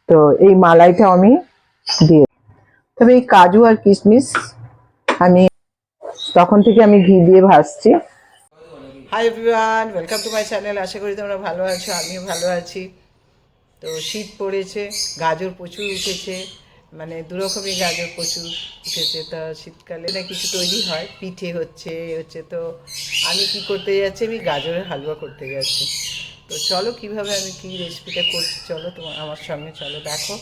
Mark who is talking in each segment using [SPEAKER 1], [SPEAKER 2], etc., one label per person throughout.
[SPEAKER 1] তো এই মালাইটা আমি দিয়ে, তবে এই কাজু আর কিশমিশ আমি তখন থেকে আমি ঘি দিয়ে ভাজছি। Hi everyone, welcome to my channel. আশা করি তোমরা ভালো আছো, আমিও ভালো আছি। তো শীত পড়েছে, গাজর প্রচুর উঠেছে, মানে দুরকমই গাজর প্রচুর উঠেছে। তা শীতকালে না কিছু তৈরি হয়, পিঠে হচ্ছে তো আমি কি করতে যাচ্ছি, আমি গাজরের হালুয়া করতে যাচ্ছি। তো চলো কিভাবে আমি কি রেসিপিটা করছি, চলো তোমার আমার সঙ্গে চলো দেখো।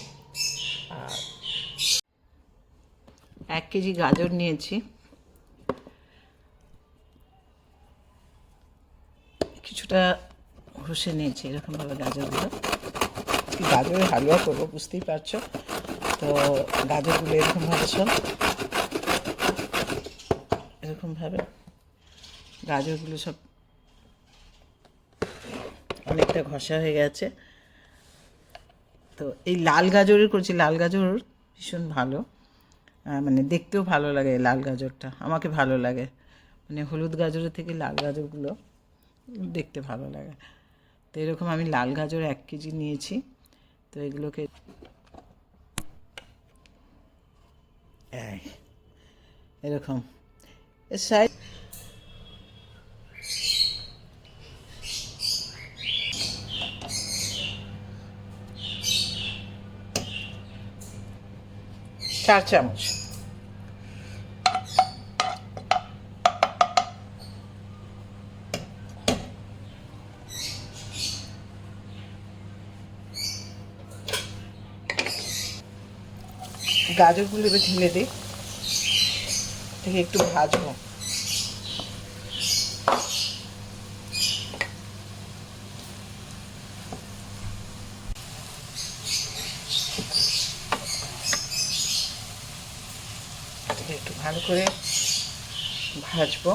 [SPEAKER 1] 1 কেজি গাজর নিয়েছি, কিছুটা ঘষে নিয়েছি এরকমভাবে গাজরগুলো। গাজরের হালুয়া করবো, বুঝতেই পারছো। তো গাজরগুলো এরকমভাবে গাজরগুলো সব অনেকটা ঘষা হয়ে গেছে। তো এই লাল গাজরের করছি, লাল গাজর ভীষণ ভালো, মানে দেখতেও ভালো লাগে। লাল গাজরটা আমাকে ভালো লাগে, মানে হলুদ গাজরের থেকে লাল গাজরগুলো দেখতে ভালো লাগে। তো এরকম আমি লাল গাজর 1 কেজি নিয়েছি। তো এগুলোকে এরকম এর সাইড চার চামচ। গাজরগুলো এবার ঢেলে দিই, থেকে একটু ভাজবো। একটু ভালো করে ভাজবো।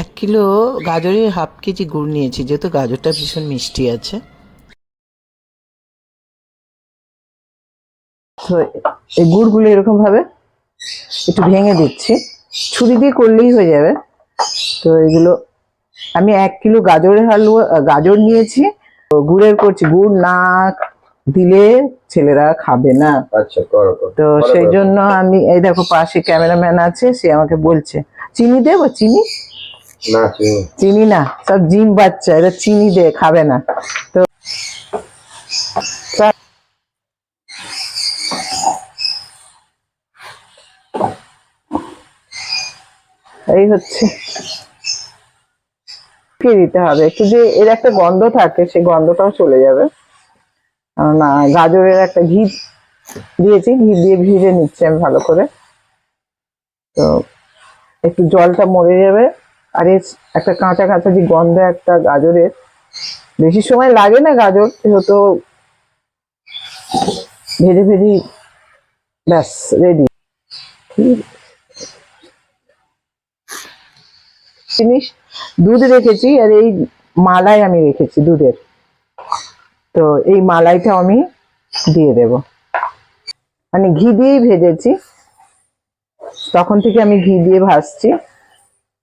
[SPEAKER 1] এক কিলো গাজরে 1/2 কেজি গুড় নিয়েছি, যেহেতু গাজরটা ভীষণ মিষ্টি আছে। তো এই গুড়গুলো এরকম ভাবে একটু ভেঙে দিচ্ছি, ছুরি দিয়ে করলেই হয়ে যাবে। তো এগুলো আমি 1 কিলো গাজরের হালুয়া গাজর নিয়েছি, গুড়ের করছি। গুড় না দিলে ছেলেরা খাবে না। আচ্ছা, তো সেই জন্য আমি, এই দেখো পাশে ক্যামেরাম্যান আছে, সে আমাকে বলছে চিনি দেবো। চিনি না, চিনি না, সব জিম বাচ্চা, এরা চিনি দে খাবে না। তো এই হচ্ছে দিতে হবে একটু, যে এর একটা গন্ধ থাকে, সেই গন্ধটাও চলে যাবে। না, গাজরের একটা ঘি দিয়েছি, ঘি দিয়ে ভিজে নিচ্ছি আমি ভালো করে। তো একটু জলটা মরে যাবে, আর একটা কাঁচা কাঁচা যে গন্ধ একটা গাজরের, বেশি সময় লাগে না। গাজর তো ভেজে ভেজে ব্যাস রেডি। জিনিস দুধ রেখেছি, আর এই মালাই আমি রেখেছি দুধের। তো এই মালাইটা আমি দিয়ে দেব, মানে ঘি দিয়েই ভেজেছি, তখন থেকে আমি ঘি দিয়ে ভাজছি।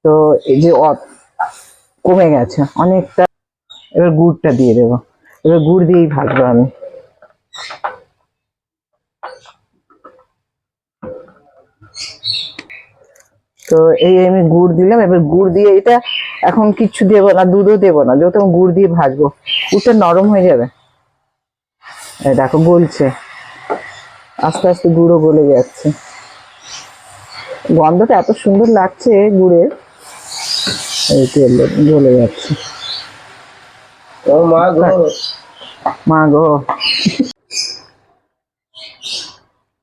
[SPEAKER 1] তো এই যে কমে গেছে অনেকটা। এবার গুড়টা দিয়ে দেব, এবার গুড় দিয়েই ভাজবো আমি। তো এই আমি গুড় দিলাম, এবার গুড় দিয়ে এটা এখন কিচ্ছু দেবো না, দুধও দেবো না, যত গুড় দিয়ে ভাজবো। গুড়টা নরম হয়ে যাবে, দেখো গলছে, আস্তে আস্তে গুঁড়ো গলে যাচ্ছে। গন্ধটা এত সুন্দর লাগছে গুড়ের, এই তেল গলে যাচ্ছে। মা গো,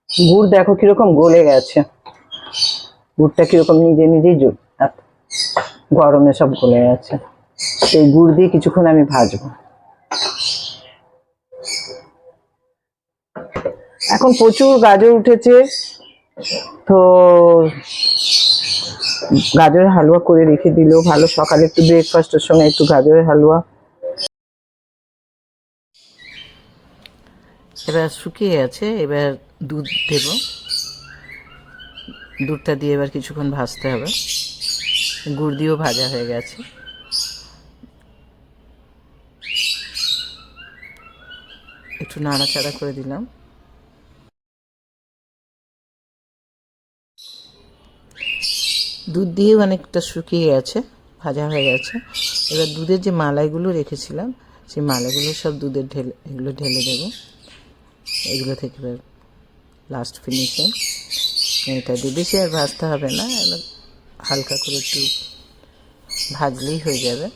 [SPEAKER 1] গুড় দেখো কিরকম গলে গেছে, গুড়টা কিরকম নিজে নিজেই গরমে সব গলে গেছে। এই গুড় দিয়ে কিছুক্ষণ আমি ভাজবো। এখন প্রচুর গাজর উঠেছে, তো গাজরের হালুয়া করে রেখে দিলেও ভালো, সকালে একটু ব্রেকফাস্টের সঙ্গে একটু গাজরের হালুয়া। এবার শুকিয়ে গেছে, এবার দুধ দেব, দুধটা দিয়ে এবার কিছুক্ষণ ভাজতে হবে। গুড় দিয়েও ভাজা হয়ে গেছে। একটু নাড়াচাড়া করে দিলাম। দুধ দিয়েও অনেকটা শুকিয়ে গেছে, ভাজা হয়ে গেছে। এবার দুধের যে মালাইগুলো রেখেছিলাম সেই মালাইগুলো সব দুধের এগুলো ঢেলে দেবো। এগুলো থেকে এবার লাস্ট ফিনিশিং এটা দিয়ে বেশি আর ভাজতে হবে না, হালকা করে একটু ভাজলেই হয়ে যাবে।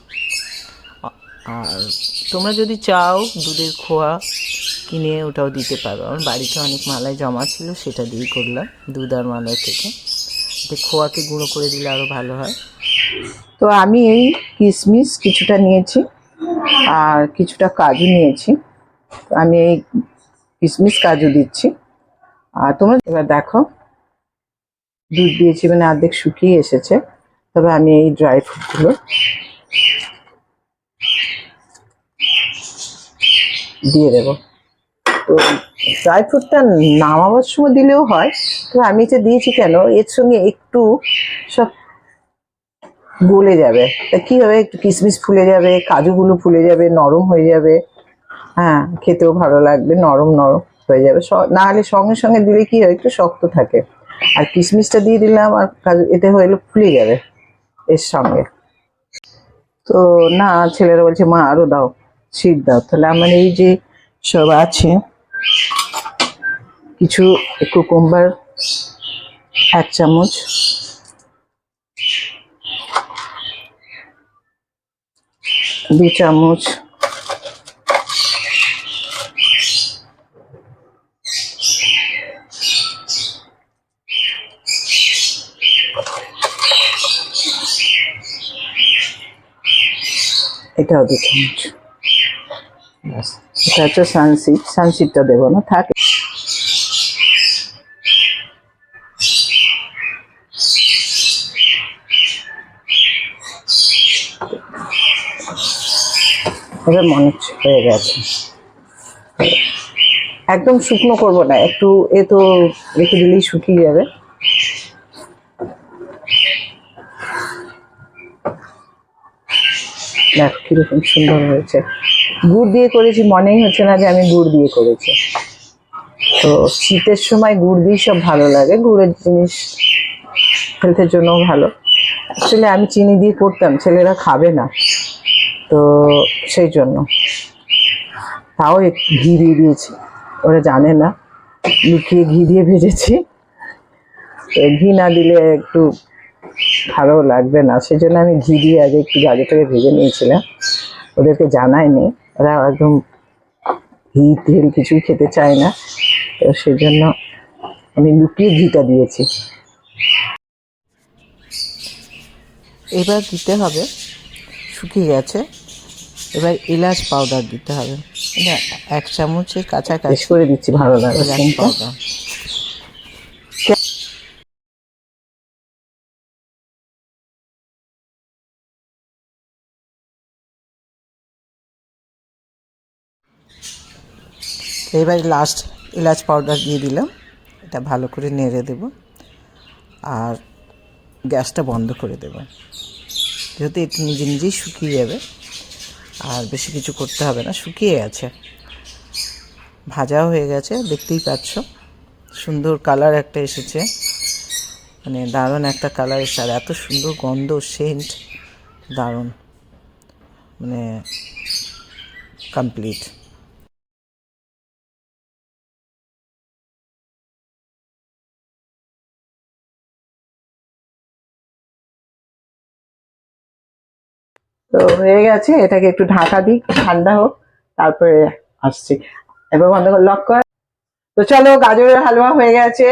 [SPEAKER 1] আর তোমরা যদি চাও দুধের খোয়া কিনে ওটাও দিতে পারো। আমার বাড়িতে অনেক মালাই জমা ছিল, সেটা দিয়েই করলাম, দুধ আর মালাই থেকে। খোয়াকে গুঁড়ো করে দিলে আরও ভালো হয়। তো আমি এই কিশমিশ কিছুটা নিয়েছি আর কিছুটা কাজু নিয়েছি। আমি এই কিশমিশ কাজু দিচ্ছি। আর তোমরা এবার দেখো দুধ দিয়েছি মানে অর্ধেক শুকিয়ে এসেছে। তবে আমি এই ড্রাই ফ্রুটগুলো দিয়ে দেবো। তো ড্রাই ফ্রুটটা নামাবার সময় দিলেও হয়, তো আমি এটা দিয়েছি কেন, এর সঙ্গে একটু সব গলে যাবে। তা কী হবে, একটু কিশমিশ ফুলে যাবে, কাজুগুলো ফুলে যাবে, নরম হয়ে যাবে। হ্যাঁ, খেতেও ভালো লাগবে, নরম নরম হয়ে যাবে। না হলে সঙ্গে সঙ্গে দিলে কি হয়, একটু শক্ত থাকে। আর কিশমিশটা দিয়ে দিলাম আর কাজু, এতে হয়ে গেলে ফুলে যাবে এর সঙ্গে। তো না, ছেলেরা বলছে মা আরও দাও, সিট দাও। তাহলে আমার এই যে সব আছে, কিছু কুকুম্বার 1 চামচ, দু চামচ, এটাও 2 চামচ। ব্যাস, এটা হচ্ছে সানসিড। সানসিডটা দেবো না, থাকে। এবার মনে হচ্ছে হয়ে গেছে। একদম শুকনো করবো না, একটু এ তো রেখে দিলেই শুকিয়ে যাবে। দেখ কিরকম সুন্দর হয়েছে। গুড় দিয়ে করেছি, মনেই হচ্ছে না যে আমি গুড় দিয়ে করেছি। তো শীতের সময় গুড় দিয়ে সব ভালো লাগে, গুড়ের জিনিস হেলথের জন্যও ভালো। অ্যাকচুয়ালি আমি চিনি দিয়ে করতাম, ছেলেরা খাবে না, তো সেই জন্য তাও একটু ঘি দিয়ে দিয়েছি। ওরা জানে না, লুকিয়ে ঘি দিয়ে ভেজেছি। ঘি না দিলে একটু ভালো লাগবে না, সেই জন্য আমি ঘি দিয়ে আগে একটু গাজরটাকে ভেজে নিয়েছিলাম। ওদেরকে জানাইনি, ওরা একদম ঘি তেল কিছুই খেতে চায় না, তো সেই জন্য আমি লুকিয়ে ঘিটা দিয়েছি। এবার দিতে হবে, শুকিয়ে গেছে, এবার এলাচ পাউডার দিতে হবে। 1 চামচের কাছাকাছি করে দিচ্ছি, ভালো লাগে এলাচ পাউডার। এবার লাস্ট এলাচ পাউডার দিয়ে দিলাম। এটা ভালো করে নেড়ে দেব আর গ্যাসটা বন্ধ করে দেব, যেহেতু এটা নিজে নিজেই শুকিয়ে যাবে। আর বেশি কিছু করতে হবে না, শুকিয়ে গেছে, ভাজাও হয়ে গেছে, দেখতেই পাচ্ছ সুন্দর কালার একটা এসেছে, মানে দারুণ একটা কালার এসেছে। আর এত সুন্দর গন্ধ, সেন্ট, দারুণ, মানে কমপ্লিট। তো হয়ে গেছে, এটাকে একটু ঢাকা দিই, ঠান্ডা হোক, তারপরে আসছি। এবার বন্ধ করে লক কর। তো চলো, গাজরের হালুয়া হয়ে গেছে।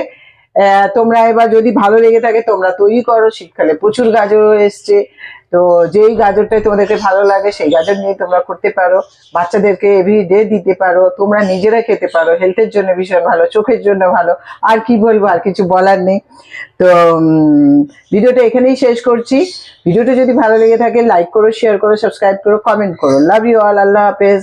[SPEAKER 1] তোমরা এবার যদি ভালো লেগে থাকে তোমরা তৈরি করো, শীতকালে প্রচুর গাজরও এসছে। তো যেই গাজরটাই তোমাদেরকে ভালো লাগে সেই গাজর নিয়ে তোমরা করতে পারো, বাচ্চাদেরকে এভরিডে দিতে পারো, তোমরা নিজেরা খেতে পারো, হেলথের জন্য ভীষণ ভালো, চোখের জন্য ভালো। আর কি বলবো, আর কিছু বলার নেই। তো ভিডিওটা এখানেই শেষ করছি। ভিডিওটা যদি ভালো লেগে থাকে লাইক করো, শেয়ার করো, সাবস্ক্রাইব করো, কমেন্ট করো। লাভ ইউ অল, আল্লাহ হাফেজ।